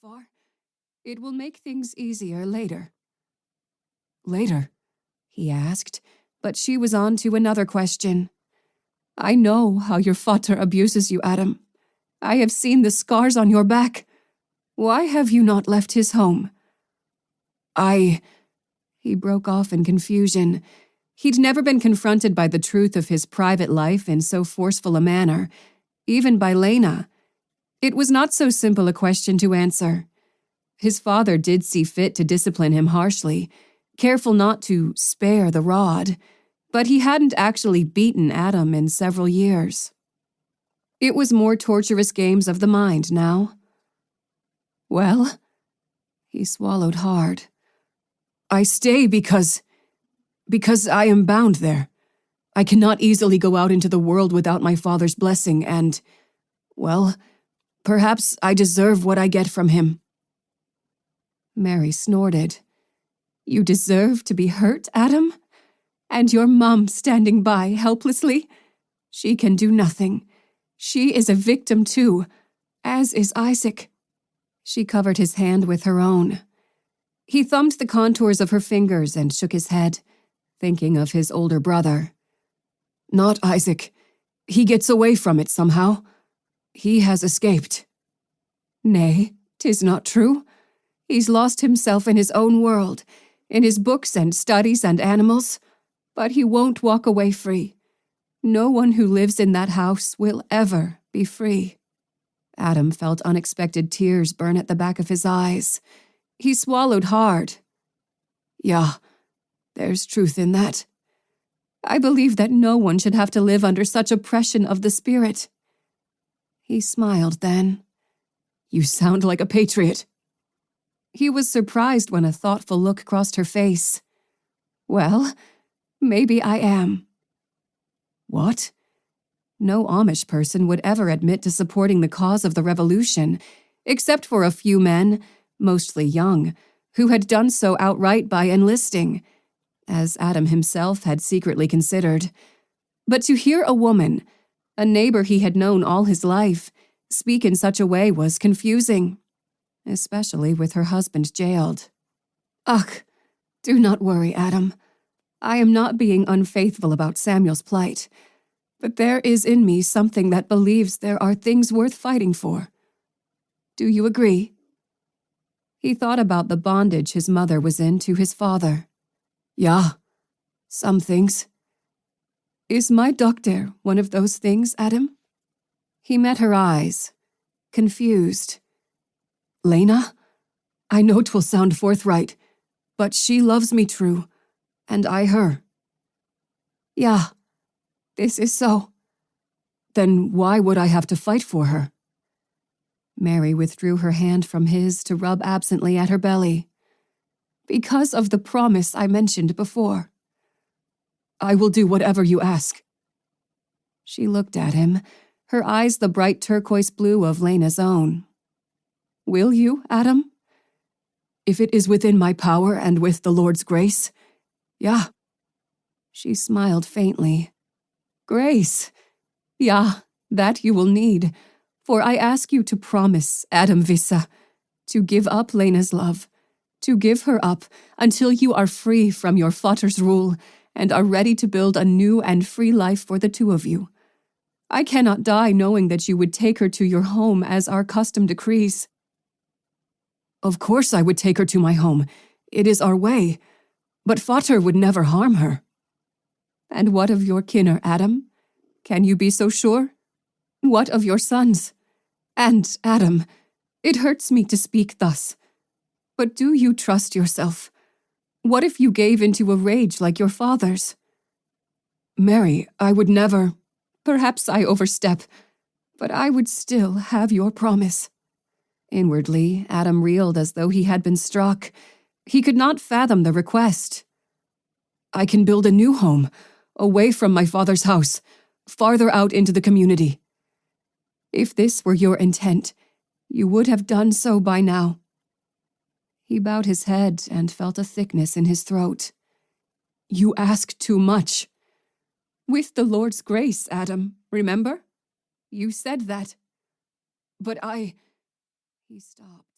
far. It will make things easier later." "Later?" he asked, but she was on to another question. "I know how your father abuses you, Adam. I have seen the scars on your back. Why have you not left his home?" He broke off in confusion. He'd never been confronted by the truth of his private life in so forceful a manner, even by Lena. It was not so simple a question to answer. His father did see fit to discipline him harshly, careful not to spare the rod, but he hadn't actually beaten Adam in several years. It was more torturous games of the mind now. "Well," he swallowed hard, "I stay because I am bound there. I cannot easily go out into the world without my father's blessing and, well, perhaps I deserve what I get from him." Mary snorted. "You deserve to be hurt, Adam? And your mom standing by helplessly? She can do nothing. She is a victim too, as is Isaac." She covered his hand with her own. He thumbed the contours of her fingers and shook his head, thinking of his older brother. "Not Isaac. He gets away from it somehow. He has escaped." "Nay, 'tis not true. He's lost himself in his own world, in his books and studies and animals, but he won't walk away free. No one who lives in that house will ever be free." Adam felt unexpected tears burn at the back of his eyes. He swallowed hard. "Yeah, there's truth in that. I believe that no one should have to live under such oppression of the spirit." He smiled then. "You sound like a patriot." He was surprised when a thoughtful look crossed her face. "Well, maybe I am." "What?" No Amish person would ever admit to supporting the cause of the revolution, except for a few men, mostly young, who had done so outright by enlisting, as Adam himself had secretly considered. But to hear a woman, a neighbor he had known all his life, speak in such a way was confusing, especially with her husband jailed. "Ugh, do not worry, Adam. I am not being unfaithful about Samuel's plight, but there is in me something that believes there are things worth fighting for. Do you agree?" He thought about the bondage his mother was in to his father. "Yeah, some things." "Is my doctor one of those things, Adam?" He met her eyes, confused. "Lena? I know 'twill sound forthright, but she loves me true, and I her." "Yeah, this is so." "Then why would I have to fight for her?" Mary withdrew her hand from his to rub absently at her belly. "Because of the promise I mentioned before." "I will do whatever you ask." She looked at him, her eyes the bright turquoise blue of Lena's own. "Will you, Adam?" "If it is within my power and with the Lord's grace, yeah." She smiled faintly. "Grace? Yeah, that you will need. For I ask you to promise, Adam Vissa, to give up Lena's love, to give her up until you are free from your father's rule and are ready to build a new and free life for the two of you. I cannot die knowing that you would take her to your home as our custom decrees." "Of course I would take her to my home. It is our way. But Father would never harm her." "And what of your kinner, Adam? Can you be so sure? What of your sons? And, Adam, it hurts me to speak thus, but do you trust yourself? What if you gave into a rage like your father's?" "Mary, I would never—" "Perhaps I overstep, but I would still have your promise." Inwardly, Adam reeled as though he had been struck. He could not fathom the request. "I can build a new home, away from my father's house, farther out into the community." "If this were your intent, you would have done so by now." He bowed his head and felt a thickness in his throat. "You ask too much." "With the Lord's grace, Adam, remember? You said that." "But I—" He stopped.